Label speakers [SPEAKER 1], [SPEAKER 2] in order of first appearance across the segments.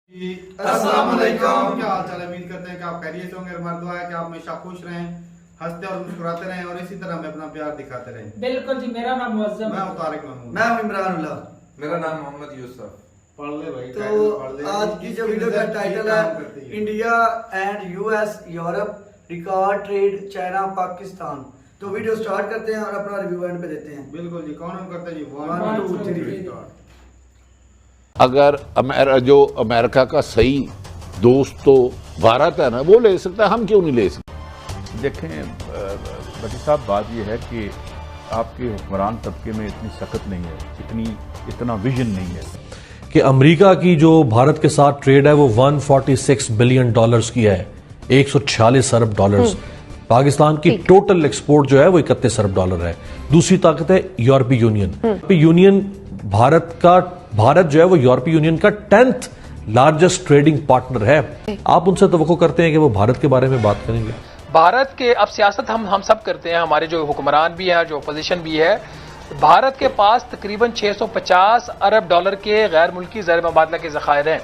[SPEAKER 1] अस्सलाम वालेकुम। क्या हाल चाल है? उम्मीद करते हैं कि आप खैरियत से होंगे। हमारी दुआ है कि आप हमेशा खुश रहें, हंसते और मुस्कुराते रहें और इसी तरह हमें अपना प्यार दिखाते रहें।
[SPEAKER 2] बिल्कुल जी। मेरा नाम मुअज्जम
[SPEAKER 1] मैं
[SPEAKER 2] है।
[SPEAKER 1] तारिक महमूद।
[SPEAKER 3] मैं हूं इमरान उल्लाह।
[SPEAKER 4] मेरा नाम मोहम्मद यूसुफ।
[SPEAKER 1] पढ़ ले भाई।
[SPEAKER 3] तो
[SPEAKER 1] पढ़ ले।
[SPEAKER 3] आज की जो वीडियो का टाइटल है India and US Europe record trade China Pakistan. तो वीडियो स्टार्ट करते हैं और अपना रिव्यू एंड पे देते हैं।
[SPEAKER 1] बिल्कुल जी। कौन करते हैं जी?
[SPEAKER 3] 1 2 3
[SPEAKER 5] अगर जो अमेरिका का सही दोस्त तो भारत है ना, वो ले सकता है, हम क्यों नहीं ले सकते?
[SPEAKER 6] देखें बटी साहब, बात यह है कि आपके हुक्मरान तबके में इतनी सख्त नहीं है, इतना विजन नहीं है
[SPEAKER 7] कि अमेरिका की जो भारत के साथ ट्रेड है वो 146 बिलियन डॉलर्स की है, 146 अरब डॉलर्स। पाकिस्तान की टोटल एक्सपोर्ट जो है वो 31 अरब डॉलर है। दूसरी ताकत है यूरोपीय यूनियन। भारत जो है वो यूरोपीय यूनियन का 10th लार्जेस्ट ट्रेडिंग पार्टनर है। आप उनसे तवक्को करते हैं कि वो भारत के बारे में बात करेंगे?
[SPEAKER 8] भारत के अब सियासत हम सब करते हैं, हमारे जो हुक्मरान भी हैं, जो अपोजिशन भी है। भारत के पास तकरीबन 650 अरब डॉलर के गैर मुल्की ज़र मुबादला के ज़खायर हैं।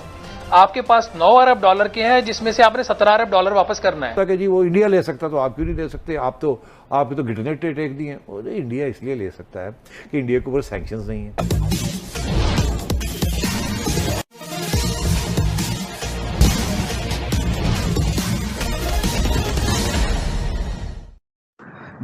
[SPEAKER 8] आपके पास 9 अरब डॉलर के हैं, जिसमें से आपने 17 अरब डॉलर वापस करना है।
[SPEAKER 9] कि जी वो इंडिया ले सकता तो आप क्यों नहीं ले सकते? आपके तो घिटने टेक दिए। और इंडिया इसलिए ले सकता है कि इंडिया के ऊपर सैंक्शंस नहीं है।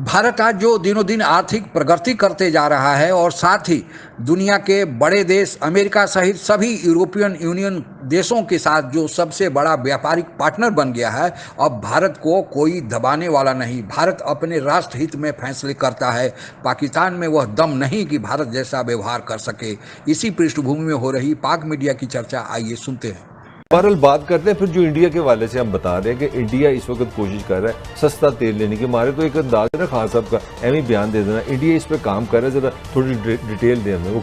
[SPEAKER 10] भारत आज जो दिनों दिन आर्थिक प्रगति करते जा रहा है और साथ ही दुनिया के बड़े देश अमेरिका सहित सभी यूरोपियन यूनियन देशों के साथ जो सबसे बड़ा व्यापारिक पार्टनर बन गया है, अब भारत को कोई दबाने वाला नहीं। भारत अपने राष्ट्र हित में फैसले करता है। पाकिस्तान में वह दम नहीं कि भारत जैसा व्यवहार कर सके। इसी पृष्ठभूमि में हो रही पाक मीडिया की चर्चा आइए सुनते हैं।
[SPEAKER 4] बहरहाल बात करते हैं फिर जो इंडिया के वाले से हम बता रहे हैं कि इंडिया इस वक्त कोशिश कर रहा है सस्ता तेल लेने के मारे। तो एक अंदाज है ना खान साहब का, एवं बयान दे देना इंडिया इस पे काम कर रहा है। जरा थोड़ी डिटेल दें हमें, वो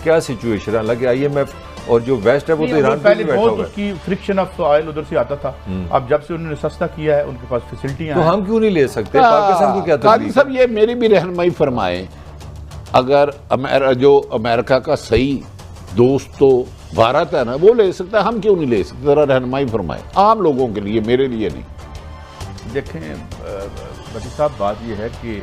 [SPEAKER 4] क्या सिचुएशन है। हालांकि IMF और जो वेस्ट है वो तो ईरान
[SPEAKER 6] पहले बहुत उसकी फ्रिक्शन ऑफ ऑयल उधर से आता था। अब जब से उन्होंने सस्ता किया है, उनके पास फैसिलिटियां
[SPEAKER 4] तो हम क्यों नहीं ले सकते? पाकिस्तान को क्या
[SPEAKER 5] काजी साहब, ये मेरी भी रहनुमाई फरमाएं। अगर जो अमेरिका का सही दोस्त तो भारत है ना, वो ले सकता है, हम क्यों नहीं ले सकते? जरा रहनुमाई फरमाएं आम लोगों के लिए, मेरे लिए नहीं।
[SPEAKER 6] देखें बटी साहब, बात यह है कि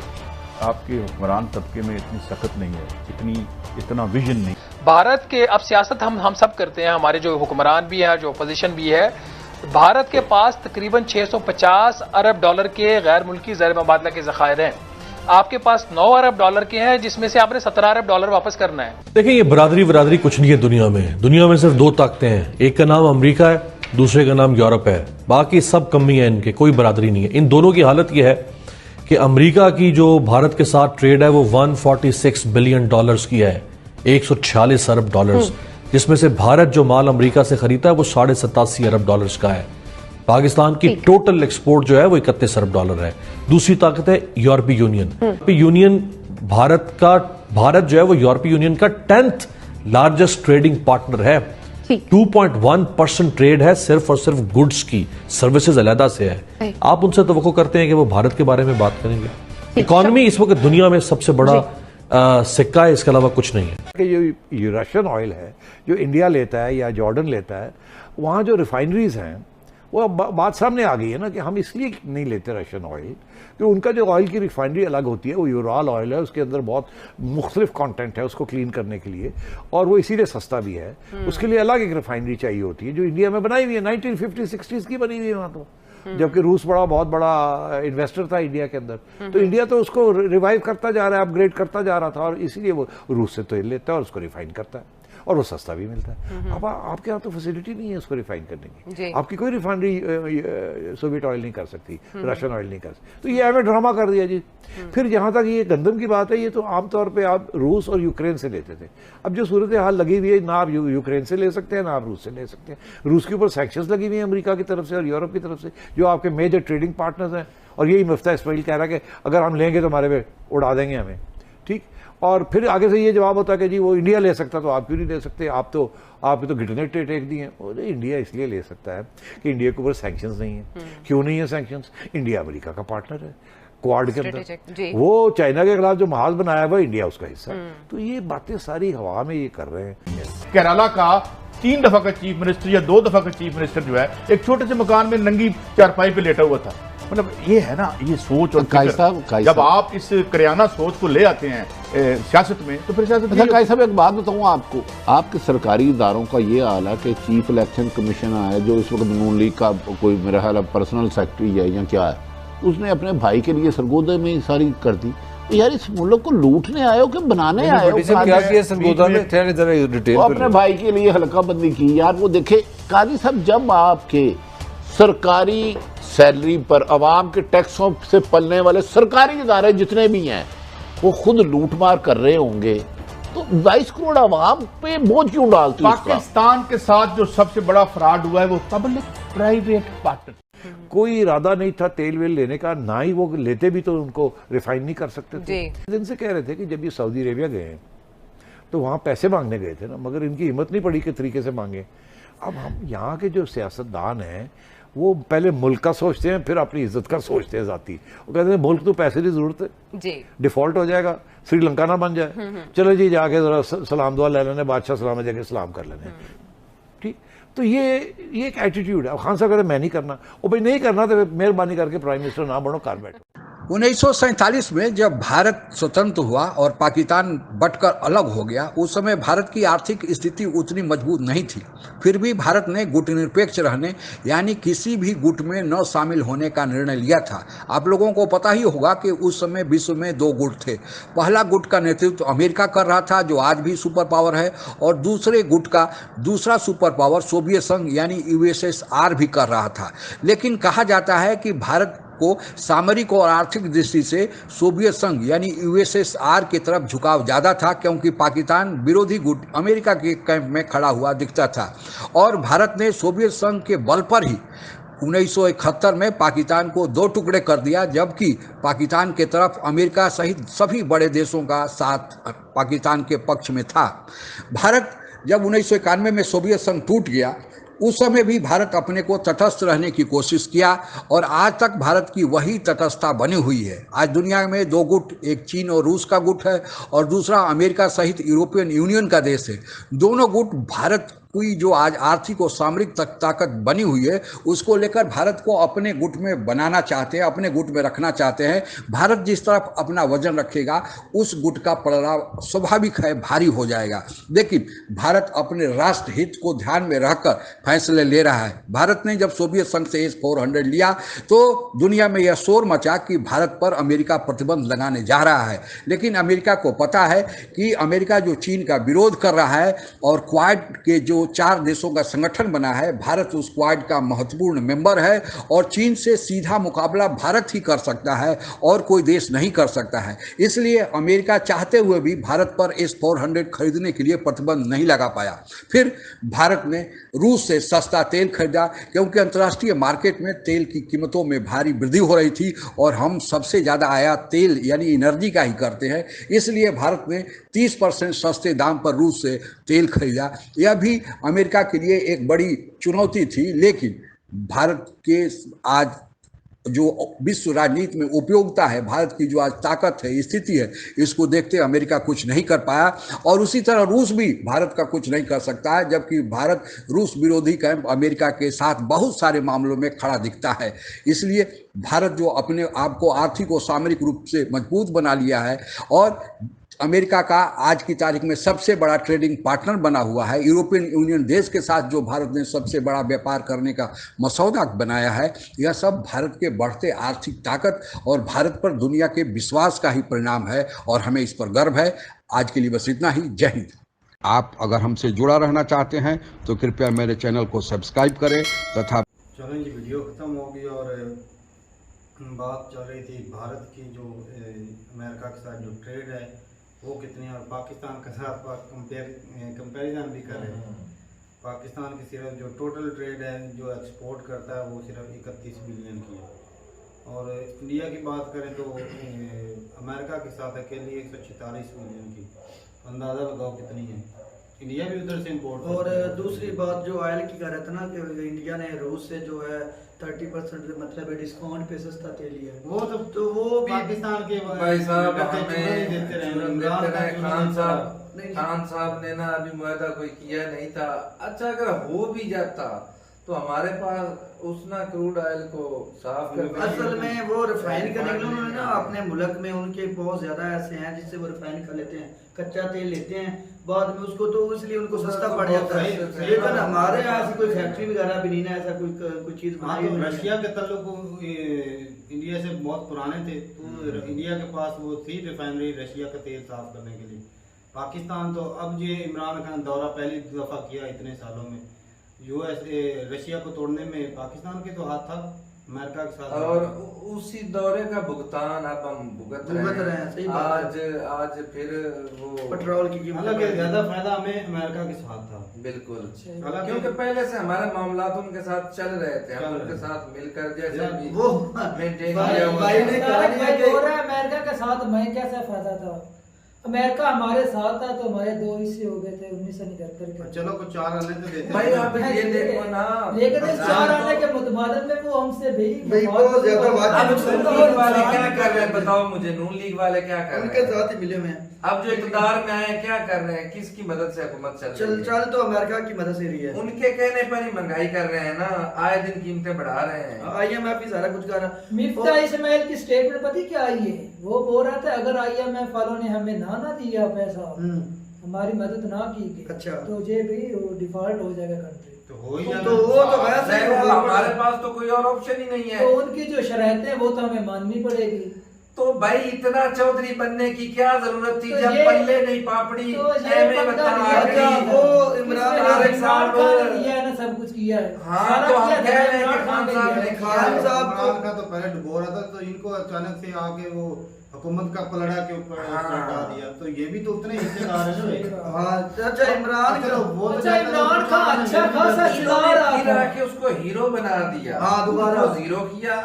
[SPEAKER 6] आपके हुक्मरान तबके में इतनी सख्त नहीं है, इतना विजन नहीं।
[SPEAKER 8] भारत के अब सियासत हम सब करते हैं, हमारे जो हुक्मरान भी हैं, जो अपोजिशन भी है। भारत के पास तकरीबन 650 अरब डॉलर के गैर मुल्की ज़र मुबादला के ज़खायर हैं। आपके पास 9 अरब डॉलर के हैं, जिसमें से आपने 17 अरब डॉलर वापस करना है।
[SPEAKER 7] देखिए, ये बरादरी कुछ नहीं है दुनिया में। दुनिया में सिर्फ 2 ताकतें हैं, एक का नाम अमेरिका है, दूसरे का नाम यूरोप है। बाकी सब कमी है, इनके कोई बरादरी नहीं है। इन दोनों की हालत यह है कि अमेरिका की जो भारत के साथ ट्रेड है वो 146 बिलियन डॉलर्स की है, 146 अरब डॉलर्स। जिसमें से भारत जो माल अमेरिका से खरीदता है वो 87.5 अरब डॉलर्स का है। पाकिस्तान की टोटल एक्सपोर्ट जो है वो 31 अरब डॉलर है। दूसरी ताकत है यूरोपीय यूनियन। भारत जो है वो यूरोपीय यूनियन का 10th लार्जेस्ट ट्रेडिंग पार्टनर है। 2.1% ट्रेड है सिर्फ और सिर्फ गुड्स की, सर्विसेज अलहदा से है। आप उनसे तवक्को करते हैं कि वो भारत के बारे में बात करेंगे? इकोनॉमी इस वक्त दुनिया में सबसे बड़ा सिक्का है, इसके अलावा कुछ नहीं है।
[SPEAKER 9] कि जो रशियन ऑयल है जो इंडिया लेता है या जॉर्डन लेता है, वहाँ जो रिफाइनरीज हैं वो बात सामने आ गई है ना कि हम इसलिए नहीं लेते रशियन ऑयल कि उनका जो ऑयल की रिफाइनरी अलग होती है, वो यूराल ऑयल है, उसके अंदर बहुत मुख्तलिफ कंटेंट है उसको क्लीन करने के लिए, और वो इसीलिए सस्ता भी है। उसके लिए अलग एक रिफाइनरी चाहिए होती है जो इंडिया में बनाई हुई है, 1950-60s की बनी हुई है वहाँ तो। जबकि रूस बहुत बड़ा इन्वेस्टर था इंडिया के अंदर। तो इंडिया तो उसको रिवाइव करता जा रहा है, अपग्रेड करता जा रहा था, और इसीलिए वो रूस से तेल लेता है और उसको रिफाइन करता है, और वो सस्ता भी मिलता है। अब आपके यहाँ तो फैसिलिटी नहीं है उसको रिफाइन करने की। आपकी कोई रिफाइनरी सोवियत ऑयल नहीं कर सकती, रशियन ऑयल नहीं कर सकती। तो ये हमें ड्रामा कर दिया जी। फिर जहाँ तक ये गंदम की बात है, ये तो आमतौर पे आप रूस और यूक्रेन से लेते थे। अब जो सूरत हाल लगी हुई है, ना आप यूक्रेन से ले सकते हैं ना आप रूस से ले सकते हैं। रूस के ऊपर सैंक्शंस लगी हुई है अमेरिका की तरफ से और यूरोप की तरफ से, जो आपके मेजर ट्रेडिंग पार्टनर्स हैं। और यही मुफ्ता इस्माइल कह रहा है कि अगर हम लेंगे तो हमारे पे उड़ा देंगे हमें, ठीक। और फिर आगे से ये जवाब होता है कि जी वो इंडिया ले सकता तो आप क्यों नहीं ले सकते? आपके तो घिटने टेक दिए। और इंडिया इसलिए ले सकता है कि इंडिया के ऊपर सैंक्शंस नहीं है। क्यों नहीं है सैंक्शंस? इंडिया अमेरिका का पार्टनर है क्वाड के अंदर। वो चाइना के खिलाफ जो महाज बनाया हुआ इंडिया उसका हिस्सा है। तो ये बातें सारी हवा में ये कर रहे हैं।
[SPEAKER 6] केरला का 3 दफा का चीफ मिनिस्टर या 2 दफा का चीफ मिनिस्टर जो है एक छोटे से मकान में नंगी चारपाई पे लेटा हुआ था। मतलब ये है ना, ये सोच और फिक्र। जब आप इस करियाना सोच को ले आते हैं सियासत में, तो फिर सियासत
[SPEAKER 5] अच्छा काई साहब, एक बात बताऊँ आपको, आपके सरकारी इदारों का ये हाल है कि चीफ इलेक्शन कमीशन है जो इस वक्त नून लीग का कोई मेरा ख्याल पर्सनल सेक्रेटरी है या क्या है, उसने अपने भाई के लिए सरगोदा में सारी कर दी। यार इस मुल्क को लूटने आए हो कि बनाने आए हो?
[SPEAKER 4] क्या किया सरगोदा में? जरा डिटेल
[SPEAKER 5] अपने भाई के लिए हल्का बंदी की। यार वो देखे काजी साहब, जब आपके सरकारी सैलरी पर आवाम के टैक्सों से पलने वाले सरकारी इदारे जितने भी हैं वो खुद लूटमार कर रहे होंगे, तो 22 करोड़ आवाम पे बोझ क्यों डालते?
[SPEAKER 6] पाकिस्तान के साथ जो सबसे बड़ा फ्रॉड हुआ है वो पब्लिक प्राइवेट पार्टनर।
[SPEAKER 9] कोई इरादा नहीं था तेल वेल लेने का, ना ही वो लेते भी तो उनको रिफाइन नहीं कर सकते थे। दिन से कह रहे थे कि जब ये सऊदी अरेबिया गए तो वहाँ पैसे मांगने गए थे ना, मगर इनकी हिम्मत नहीं पड़ी कि तरीके से मांगे। अब हम यहाँ के जो सियासतदान हैं वो पहले मुल्क का सोचते हैं, फिर अपनी इज्जत का सोचते हैं जाती। वो कहते हैं मुल्क तो पैसे की जरूरत है जी, डिफॉल्ट हो जाएगा, श्रीलंका ना बन जाए, चलो जी जाके जरा सलाम दुआ ले लेने, बादशाह सलाम जाके सलाम कर लेने। ठीक, तो ये एक एटीट्यूड है। अब खान साहब कहते मैं नहीं करना, और भाई नहीं करना तो मेहरबानी करके प्राइम मिनिस्टर ना बनो, कार बैठो।
[SPEAKER 10] 1947 में जब भारत स्वतंत्र हुआ और पाकिस्तान बंटकर अलग हो गया, उस समय भारत की आर्थिक स्थिति उतनी मजबूत नहीं थी। फिर भी भारत ने गुटनिरपेक्ष रहने यानी किसी भी गुट में न शामिल होने का निर्णय लिया था। आप लोगों को पता ही होगा कि उस समय विश्व में 2 गुट थे। पहला गुट का नेतृत्व अमेरिका कर रहा था जो आज भी सुपर पावर है, और दूसरे गुट का दूसरा सुपर पावर सोवियत संघ यानी यूएसएसआर भी कर रहा था। लेकिन कहा जाता है कि भारत को सामरिक और आर्थिक दृष्टि से सोवियत संघ यानी यूएसएसआर की तरफ झुकाव ज़्यादा था, क्योंकि पाकिस्तान विरोधी गुट अमेरिका के कैंप में खड़ा हुआ दिखता था। और भारत ने सोवियत संघ के बल पर ही 1971 में पाकिस्तान को 2 टुकड़े कर दिया, जबकि पाकिस्तान के तरफ अमेरिका सहित सभी बड़े देशों का साथ पाकिस्तान के पक्ष में था। भारत जब 1991 में सोवियत संघ टूट गया, उस समय भी भारत अपने को तटस्थ रहने की कोशिश किया, और आज तक भारत की वही तटस्थता बनी हुई है। आज दुनिया में 2 गुट, एक चीन और रूस का गुट है और दूसरा अमेरिका सहित यूरोपियन यूनियन का देश है। दोनों गुट भारत की जो आज आर्थिक और सामरिक ताकत बनी हुई है उसको लेकर भारत को अपने गुट में बनाना चाहते हैं, अपने गुट में रखना चाहते हैं। भारत जिस तरफ अपना वजन रखेगा उस गुट का पड़ाव स्वाभाविक है भारी हो जाएगा। लेकिन भारत अपने राष्ट्र हित को ध्यान में रखकर फैसले ले रहा है। भारत ने जब सोवियत संघ से S-400 लिया तो दुनिया में यह शोर मचा कि भारत पर अमेरिका प्रतिबंध लगाने जा रहा है, लेकिन अमेरिका को पता है कि अमेरिका जो चीन का विरोध कर रहा है और क्वाड के जो 4 देशों का संगठन बना है, भारत उस क्वाड का महत्वपूर्ण मेंबर है और चीन से सीधा मुकाबला भारत ही कर सकता है और कोई देश नहीं कर सकता है। इसलिए अमेरिका चाहते हुए भी भारत पर S-400 खरीदने के लिए प्रतिबंध नहीं लगा पाया। फिर भारत ने रूस से सस्ता तेल खरीदा, क्योंकि अंतर्राष्ट्रीय मार्केट में तेल की कीमतों में भारी वृद्धि हो रही थी और हम सबसे ज़्यादा आयात तेल यानी एनर्जी का ही करते हैं। इसलिए भारत ने 30% सस्ते दाम पर रूस से तेल खरीदा। यह भी अमेरिका के लिए एक बड़ी चुनौती थी, लेकिन भारत के आज जो विश्व राजनीति में उपयोगिता है, भारत की जो आज ताकत है, स्थिति है, इसको देखते अमेरिका कुछ नहीं कर पाया। और उसी तरह रूस भी भारत का कुछ नहीं कर सकता है, जबकि भारत रूस विरोधी कैंप अमेरिका के साथ बहुत सारे मामलों में खड़ा दिखता है। इसलिए भारत जो अपने आप को आर्थिक और सामरिक रूप से मजबूत बना लिया है और अमेरिका का आज की तारीख में सबसे बड़ा ट्रेडिंग पार्टनर बना हुआ है, यूरोपियन यूनियन देश के साथ जो भारत ने सबसे बड़ा व्यापार करने का मसौदा बनाया है, यह सब भारत के बढ़ते आर्थिक ताकत और भारत पर दुनिया के विश्वास का ही परिणाम है और हमें इस पर गर्व है। आज के लिए बस इतना ही। जय हिंद। आप अगर हमसे जुड़ा रहना चाहते हैं तो कृपया मेरे चैनल को सब्सक्राइब करें तथा
[SPEAKER 1] चलें जी, वीडियो ख़त्म हो गई और बात चल रही थी भारत की जो अमेरिका के साथ जो ट्रेड है वो कितनी, और पाकिस्तान के साथ कंपैरिजन भी कर रहे हैं। पाकिस्तान की सिर्फ जो टोटल ट्रेड है जो एक्सपोर्ट करता है वो सिर्फ 31 बिलियन की है, और इंडिया की बात करें तो अमेरिका के साथ अकेली 146 बिलियन की। अंदाज़ा लगाओ कितनी है। इंडिया भी उधर से इम्पोर्ट
[SPEAKER 3] और दूसरी बात जो ऑयल की कर रहा था ना कि इंडिया ने रूस से जो है 30% मतलब डिस्काउंट पे सस्ता तेल लिया है,
[SPEAKER 1] वो
[SPEAKER 3] तो वो भी
[SPEAKER 1] पाकिस्तान के
[SPEAKER 2] भाई साहब
[SPEAKER 1] देते रहे
[SPEAKER 2] खान साहब ने ना अभी मुआहदा कोई किया नहीं था। अच्छा अगर हो भी जाता तो हमारे पास उस ना क्रूड ऑयल को साफ कर,
[SPEAKER 3] असल में वो रिफाइन करने के लिए उन्होंने ना अपने मुल्क में उनके बहुत ज्यादा ऐसे हैं जिससे वो रिफाइन कर लेते हैं, कच्चा तेल लेते हैं बाद में उसको, तो इसलिए उनको सस्ता पड़ जाता है। लेकिन हमारे यहाँ ऐसी कोई फैक्ट्री वगैरह भी नहीं है, ऐसा कोई चीज बनाई हुई है।
[SPEAKER 1] रशिया के ताल्लुक इंडिया से बहुत पुराने थे, तो इंडिया के पास वो थी रिफाइनरी रशिया का तेल साफ करने के लिए। पाकिस्तान तो अब ये इमरान खान दौरा पहली दफा किया इतने सालों में, यूएसए रशिया को तोड़ने में पाकिस्तान के तो हाथ था अमेरिका के साथ,
[SPEAKER 2] और उसी दौरे का भुगतान अब हम भुगत रहे हैं।
[SPEAKER 3] सही बात
[SPEAKER 2] आज फिर वो
[SPEAKER 3] पेट्रोल की कीमत,
[SPEAKER 1] हालांकि ज्यादा फायदा हमें अमेरिका के साथ था।
[SPEAKER 2] बिल्कुल,
[SPEAKER 1] हालांकि
[SPEAKER 2] क्योंकि पहले से हमारे मामलात उनके साथ चल रहे थे, हम उनके साथ मिलकर जैसे भी
[SPEAKER 3] वो
[SPEAKER 2] मेंटेन
[SPEAKER 3] भाई ने कहा दिया कि
[SPEAKER 11] अमेरिका के साथ मैं कैसा फायदा था, अमेरिका हमारे साथ था तो हमारे 2 हिस्से हो गए थे 1979 के।
[SPEAKER 1] चलो कुछ 4 आने तो देते
[SPEAKER 2] भाई आप ये देखो ना,
[SPEAKER 11] लेकिन इस 4 आने के मुतबादल में वो हमसे भी
[SPEAKER 3] बहुत ज्यादा
[SPEAKER 2] अब नून लीग वाले क्या कर रहे हैं बताओ मुझे, नून लीग वाले क्या कर रहे हैं?
[SPEAKER 3] उनके साथ ही मिले हुए हैं।
[SPEAKER 2] अब जो इक़्तिदार में आए क्या कर रहे हैं, किसकी मदद से हुकूमत चल रही है?
[SPEAKER 3] चल तो अमेरिका की मदद से रही है,
[SPEAKER 2] उनके कहने पर ही महंगाई कर रहे हैं ना, आए दिन कीमतें बढ़ा रहे हैं।
[SPEAKER 3] IMF ही सारा कुछ कर रहा है।
[SPEAKER 11] मिफ्ता इस्माइल की स्टेटमेंट पता क्या आई है, वो बोल रहा था अगर IMF वालों ने हमें ना दिया पैसा, हमारी मदद ना की गई,
[SPEAKER 3] अच्छा,
[SPEAKER 11] तो ये भी डिफॉल्ट हो जाएगा कंट्री।
[SPEAKER 1] तो हो ही
[SPEAKER 3] तो वो तो वैसे
[SPEAKER 2] हमारे पास तो कोई और ऑप्शन ही नहीं है।
[SPEAKER 11] तो उनकी जो शरायतें वो तो हमें माननी पड़ेगी।
[SPEAKER 2] तो भाई इतना चौधरी बनने की क्या जरूरत थी,
[SPEAKER 11] तो
[SPEAKER 2] जब पल्ले नहीं पापड़ी
[SPEAKER 11] तो
[SPEAKER 3] वो इमरान
[SPEAKER 11] खान ने दिया है ना, सब कुछ किया है।
[SPEAKER 2] हाँ तो हम कह रहे हैं कि खान साहब ने
[SPEAKER 3] खान साहब
[SPEAKER 1] का तो पहले डुबो रहा था, तो इनको अचानक से आके वो हुकूमत का पलड़ा के ऊपर पलटा दिया, तो ये भी तो उतने हिस्सेदार है।
[SPEAKER 3] हाँ अच्छा इमरान
[SPEAKER 1] चलो वो तो
[SPEAKER 11] अच्छा इमरान खान अच्छा खासा
[SPEAKER 2] गिरा के उसको हीरो बना दिया,
[SPEAKER 3] हाँ दोबारा
[SPEAKER 2] जीरो किया।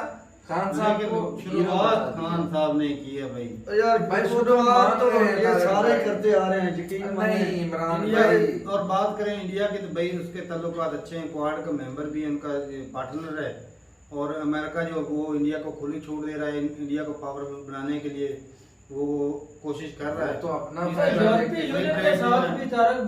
[SPEAKER 2] खान साहब को
[SPEAKER 1] शुरुआत खान साहब ने की है भाई।
[SPEAKER 3] यार
[SPEAKER 2] भाई
[SPEAKER 3] शुरुआत तो ये सारे करते आ रहे हैं, यकीन
[SPEAKER 2] नहीं इमरान
[SPEAKER 1] इंडिया
[SPEAKER 2] भाई।
[SPEAKER 1] और बात करें इंडिया के तो भाई उसके ताल्लुकात अच्छे हैं, क्वाड का मेंबर भी है, उनका पार्टनर है, और अमेरिका जो वो इंडिया को खुली छूट दे रहा है, इंडिया को पावरफुल बनाने के लिए वो कोशिश कर रहा है।
[SPEAKER 2] तो अपना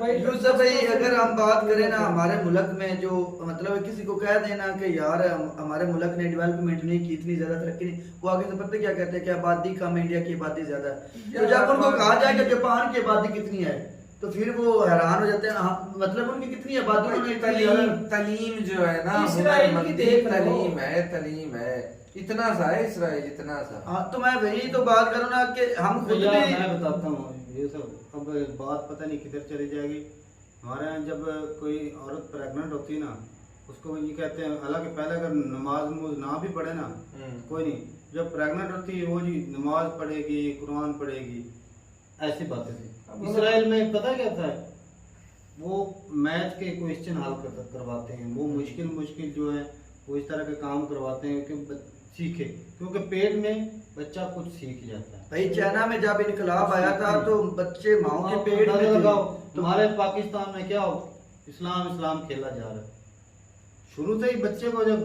[SPEAKER 3] यूसुफ भाई अगर हम बात करें ना हमारे मुल्क में जो मतलब किसी को कह देना कि यार हमारे मुल्क ने डेवलपमेंट नहीं की, इतनी ज्यादा तरक्की नहीं, वो आगे से पता क्या कहते हैं कि आबादी कम है, इंडिया की आबादी ज्यादा है। तो जब उनको कहा जाए कि जापान की आबादी कितनी है तो फिर वो हैरान हो जाते हैं। हाँ, मतलब उनकी कितनी आबादी,
[SPEAKER 2] तलीम जो है ना, तलीम है इतना सा है इसराइल, इतना सा।
[SPEAKER 3] हाँ तो मैं वही तो बात करूँ ना कि हम खुद भी
[SPEAKER 1] मैं बताता हूँ ये सब। अब बात पता नहीं किधर चली जाएगी। हमारे यहाँ जब कोई औरत प्रेग्नेंट होती है ना, उसको ये कहते हैं, हालांकि पहले अगर नमाज ना भी पढ़े ना कोई नहीं, जब प्रेग्नेंट होती है वो जी नमाज पढ़ेगी, कुरान पढ़ेगी, ऐसी बातें थी। इसराइल में पता क्या था, वो मैथ के क्वेश्चन हल करवाते हैं, वो मुश्किल जो है वो इस तरह के काम करवाते हैं कि सीखे, क्योंकि पेट में बच्चा कुछ सीख जाता है।
[SPEAKER 3] भाई चाइना में जब इनकलाब आया था तो बच्चे माओ के पेट में
[SPEAKER 1] लगाओ। तुम्हारे पाकिस्तान में क्या हो, इस्लाम खेला जा रहा है। शुरू से ही बच्चे को जब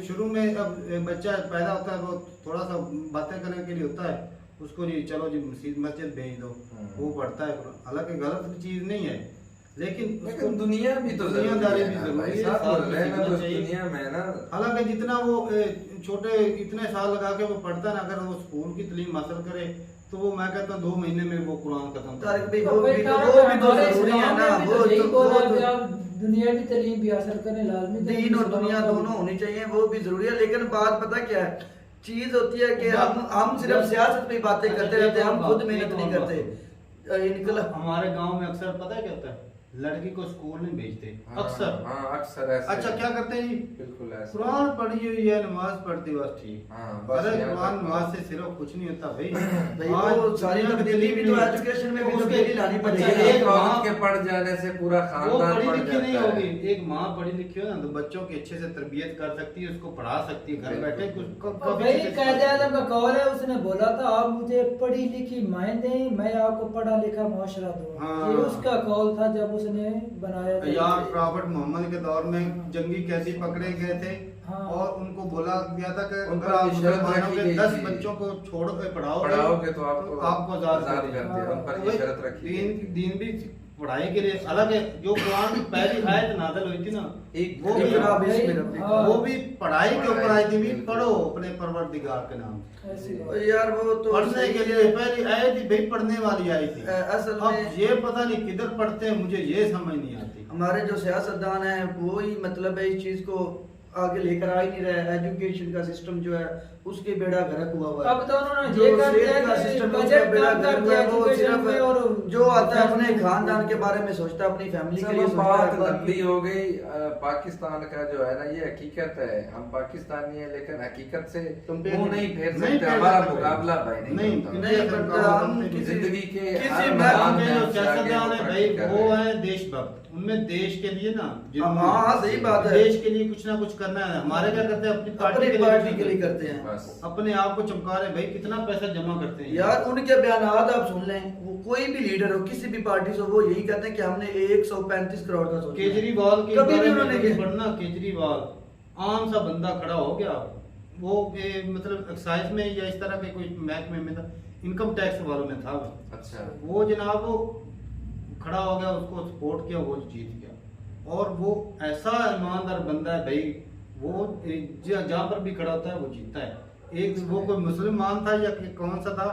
[SPEAKER 1] शुरू में अब बच्चा पैदा होता है वो थोड़ा सा बातें करने के लिए होता है, उसको जी चलो जी मस्जिद भेज दो, वो पढ़ता है। हालांकि गलत चीज नहीं है, लेकिन
[SPEAKER 2] दुनिया भी तो
[SPEAKER 1] दुनियादारी भी जरूरी है
[SPEAKER 2] दुनिया में ना।
[SPEAKER 1] हालांकि जितना वो छोटे इतने साल लगा के वो पढ़ता है ना, अगर वो स्कूल की तालीम हासिल करे तो वो मैं कहता हूँ 2 महीने में वो कुरान खत्म कर।
[SPEAKER 11] दुनिया की तालीम भी हासिल करने लाजमी,
[SPEAKER 3] दीन और दुनिया दोनों होनी चाहिए, वो भी जरूरी है। लेकिन बात पता क्या है, चीज होती है कि हम सिर्फ सियासत पे बातें करते रहते हैं, हम खुद मेहनत नहीं करते।
[SPEAKER 1] हमारे गांव में अक्सर पता है क्या होता है, लड़की को स्कूल नहीं भेजते
[SPEAKER 2] हाँ,
[SPEAKER 1] अक्सर।
[SPEAKER 2] हाँ, अक्सर ऐसे।
[SPEAKER 1] अच्छा क्या करते हैं जी,
[SPEAKER 2] बिल्कुल ऐसे।
[SPEAKER 1] कुरान पढ़ी हुई है, नमाज पढ़ती बस ठीक।
[SPEAKER 2] हाँ, बस
[SPEAKER 1] अरे
[SPEAKER 2] यहाँ
[SPEAKER 1] कुरान
[SPEAKER 2] तक
[SPEAKER 1] नमाज से सिर्फ कुछ नहीं होता भाई।
[SPEAKER 3] भाई वो सारी तब्दीली भी तो एजुकेशन में भी तब्दीली लानी पड़ेगी।
[SPEAKER 1] अच्छा,
[SPEAKER 2] एक औरत के पढ़ जाने से पूरा
[SPEAKER 1] वो
[SPEAKER 2] खानदान
[SPEAKER 1] पढ़ी
[SPEAKER 2] पढ़
[SPEAKER 1] लिखी नहीं
[SPEAKER 2] जाता है।
[SPEAKER 1] होगी, एक माँ पढ़ी लिखी हो ना तो बच्चों की अच्छे से तरबियत कर सकती है, उसको पढ़ा सकती है, घर बैठे
[SPEAKER 11] और भाई कायदे आज़म का कौल है, उसने बोला था आप मुझे पढ़ी लिखी माएँ दें, मैं आपको पढ़ा लिखा मुआशरा दूंगा।
[SPEAKER 1] हाँ।
[SPEAKER 11] ये उसका कौल था जब उसने बनाया था।
[SPEAKER 1] यार प्रॉफिट मोहम्मद के दौर में जंगी कैदी पकड़े गए थे
[SPEAKER 11] हाँ।
[SPEAKER 1] और उनको बोला गया था कि
[SPEAKER 2] उन
[SPEAKER 1] अगर
[SPEAKER 2] पर
[SPEAKER 1] आप
[SPEAKER 2] ये शर्त
[SPEAKER 1] मुसलमानों
[SPEAKER 2] रखी
[SPEAKER 1] के
[SPEAKER 2] गई
[SPEAKER 1] 10
[SPEAKER 2] थी।
[SPEAKER 1] बच्चों को
[SPEAKER 2] पढ़ाओगे
[SPEAKER 1] पढ़ाओगे
[SPEAKER 2] तो आपको
[SPEAKER 1] आजाद
[SPEAKER 2] आजाद
[SPEAKER 1] कर
[SPEAKER 2] कर दिया। उन पर ये शर्त रखी गई।
[SPEAKER 1] दीन भी पढ़ाई के लिए अलग है। जो कुरान की पहली आयत नाज़िल हुई थी ना,
[SPEAKER 2] एक
[SPEAKER 1] वो भी
[SPEAKER 3] इकरा बिस्मि रब्बिक।
[SPEAKER 11] हाँ।
[SPEAKER 1] वो भी पढ़ाई के ऊपर आई थी, भी
[SPEAKER 2] बिल्कुल।
[SPEAKER 1] पढ़ो अपने परवरदिगार के नाम।
[SPEAKER 11] ऐसी बात।
[SPEAKER 3] यार वो तो
[SPEAKER 1] पढ़ने के लिए पहली आयत ही भाई पढ़ने वाली आई थी।
[SPEAKER 3] असल
[SPEAKER 1] अब
[SPEAKER 3] में
[SPEAKER 1] ये पता नहीं किधर पढ़ते हैं, मुझे ये समझ नहीं आती।
[SPEAKER 3] हमारे जो सियासतदान हैं वो ही मतलब है इस चीज को आगे लेकर आ ही नहीं रहे। एजुकेशन का सिस्टम जो है उसके बेड़ा गर्क हुआ हुआ है।
[SPEAKER 11] अब तो उन्होंने
[SPEAKER 3] जो
[SPEAKER 11] ये कर दिया
[SPEAKER 3] सेहत का
[SPEAKER 11] कि
[SPEAKER 3] सिस्टम है,
[SPEAKER 11] बजट
[SPEAKER 3] उसका बेड़ा
[SPEAKER 11] कम
[SPEAKER 3] गर्क
[SPEAKER 11] कर
[SPEAKER 3] हुआ है।
[SPEAKER 11] दिया
[SPEAKER 3] वो
[SPEAKER 11] एजुकेशन में और
[SPEAKER 3] सिर्फ जो आता है अपने खानदान के बारे में सोचता है, अपनी फैमिली के लिए
[SPEAKER 2] चलो
[SPEAKER 3] सोचता
[SPEAKER 2] बात
[SPEAKER 3] है।
[SPEAKER 2] लंबी हो गई। पाकिस्तान का जो है ना ये हकीकत है, हम पाकिस्तानी है लेकिन हकीकत से
[SPEAKER 3] Compare
[SPEAKER 2] मुंह नहीं फेर
[SPEAKER 1] नहीं
[SPEAKER 2] सकते।
[SPEAKER 1] फेर
[SPEAKER 2] हमारा
[SPEAKER 1] सकते।
[SPEAKER 2] मुकाबला भाई नहीं होता।
[SPEAKER 3] नहीं, but हम किसी-
[SPEAKER 2] जिंदगी के
[SPEAKER 3] किसी
[SPEAKER 2] हर
[SPEAKER 3] महकमे
[SPEAKER 2] मैदान
[SPEAKER 1] उनके
[SPEAKER 2] में
[SPEAKER 1] जो
[SPEAKER 2] हमसे आगे
[SPEAKER 1] सियासतदान है भाई
[SPEAKER 2] तरक्की कर
[SPEAKER 1] वो
[SPEAKER 2] रहे हैं।
[SPEAKER 1] है देशभक्त। उनमें देश के लिए ना
[SPEAKER 3] हाँ, सही बात है।
[SPEAKER 1] देश के लिए कुछ ना कुछ करना है। हमारे क्या करते हैं, अपनी
[SPEAKER 3] अपनी
[SPEAKER 1] पार्टी
[SPEAKER 3] पार्टी के लिए करते हैं।
[SPEAKER 2] बस
[SPEAKER 1] अपने आप को चमका रहे। भाई कितना पैसा जमा करते हैं
[SPEAKER 3] यार उनके बयानात आप सुन लें, वो कोई भी लीडर हो किसी भी पार्टी से, वो यही कहते हैं कि हमने 135 करोड़ का सोचा है।
[SPEAKER 1] केजरीवाल के
[SPEAKER 3] कभी
[SPEAKER 1] बारे
[SPEAKER 3] भी
[SPEAKER 1] में
[SPEAKER 3] उन्होंने
[SPEAKER 1] कभी
[SPEAKER 3] किया।
[SPEAKER 1] पढ़ना, केजरीवाल आम सा बंदा खड़ा हो गया, वो मतलब एक्साइज में या इस तरह के कोई महकमे में था, इनकम टैक्स वालों में था वो।
[SPEAKER 2] अच्छा
[SPEAKER 1] वो जनाब वो खड़ा हो गया, उसको सपोर्ट किया, वो जीत गया। और वो ऐसा ईमानदार बंदा है भाई, वो जहाँ पर भी खड़ा होता है वो जीतता है। एक वो कोई मुसलमान था या कौन सा था,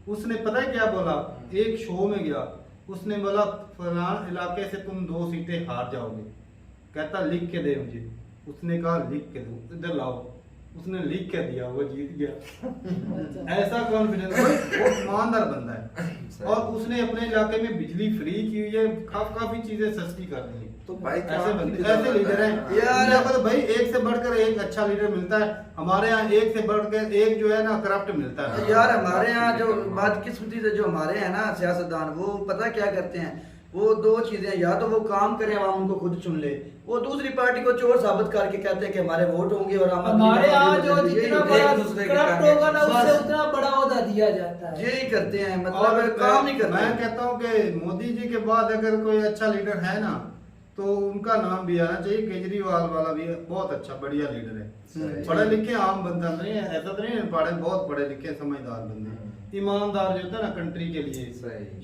[SPEAKER 1] उसने पता है क्या बोला, एक शो में गया, उसने बोला फलान इलाके से तुम 2 सीटें हार जाओगे, कहता लिख के दे मुझे। उसने कहा लिख के दो, इधर लाओ। उसने लिख के दिया, वो जीत गया। ऐसा कॉन्फिडेंस, वो ईमानदार बंदा है। और उसने अपने इलाके में बिजली फ्री की हुई है, काफी चीजें सस्ती कर दी है।
[SPEAKER 2] तो भाई
[SPEAKER 1] ऐसे बंदे, ऐसे लीडर हैं
[SPEAKER 3] यार।
[SPEAKER 1] यहाँ पर भाई एक से बढ़कर एक अच्छा लीडर मिलता है। हमारे यहाँ एक से बढ़कर एक जो है ना करप्ट मिलता है।
[SPEAKER 3] यार हमारे यहाँ जो बदकिस्मती से जो हमारे हैं ना सियासतदान, वो पता क्या करते हैं, वो 2 चीजें, या तो वो काम करें आवाम उनको खुद चुन ले, वो दूसरी पार्टी को चोर साबित करके कहते हैं कि हमारे वोट होंगे और हम
[SPEAKER 11] हमारे यहाँ जो जितना बड़ा
[SPEAKER 2] दूसरे के
[SPEAKER 11] करप्ट
[SPEAKER 2] टारगेट
[SPEAKER 11] होगा ना उससे
[SPEAKER 3] बस।
[SPEAKER 11] उतना बड़ा ओहदा दिया जाता है।
[SPEAKER 3] यही करते हैं,
[SPEAKER 1] और
[SPEAKER 3] मतलब काम नहीं करते।
[SPEAKER 1] मैं कहता हूँ कि मोदी जी के बाद अगर कोई अच्छा लीडर है ना तो उनका नाम भी आना चाहिए। केजरीवाल वाला भी बहुत अच्छा बढ़िया लीडर है, पढ़े लिखे आम बंदा नहीं है, ऐसा तो नहीं है, पढ़े बहुत पढ़े लिखे समझदार बंदे, ईमानदार जो होता है ना कंट्री के लिए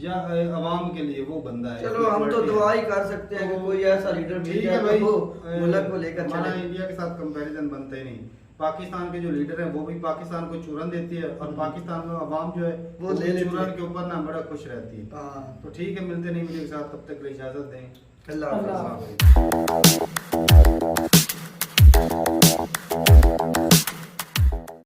[SPEAKER 1] या अवाम के लिए, वो बंदा है।
[SPEAKER 3] चलो हम तो दुआ ही कर सकते हैं कि कोई ऐसा लीडर मिल
[SPEAKER 1] ठीक
[SPEAKER 3] जाए
[SPEAKER 1] है भाई,
[SPEAKER 3] वो मुल्क को लेकर
[SPEAKER 1] हमारा
[SPEAKER 3] चले।
[SPEAKER 1] इंडिया के साथ कंपैरिजन बनते ही नहीं। पाकिस्तान के जो लीडर हैं वो भी पाकिस्तान को चूरन देती है, और पाकिस्तान में अवाम जो है
[SPEAKER 3] वो ले लेती
[SPEAKER 1] चूरन
[SPEAKER 3] है।
[SPEAKER 1] के ऊपर ना बड़ा खुश रहती है।
[SPEAKER 3] हाँ।
[SPEAKER 1] तो ठीक है, मिलते नहीं मीडिया के साथ, तब तक के लिए इजाजत दें।
[SPEAKER 3] अल्लाह
[SPEAKER 11] अल्लाह
[SPEAKER 3] हाफ़िज़।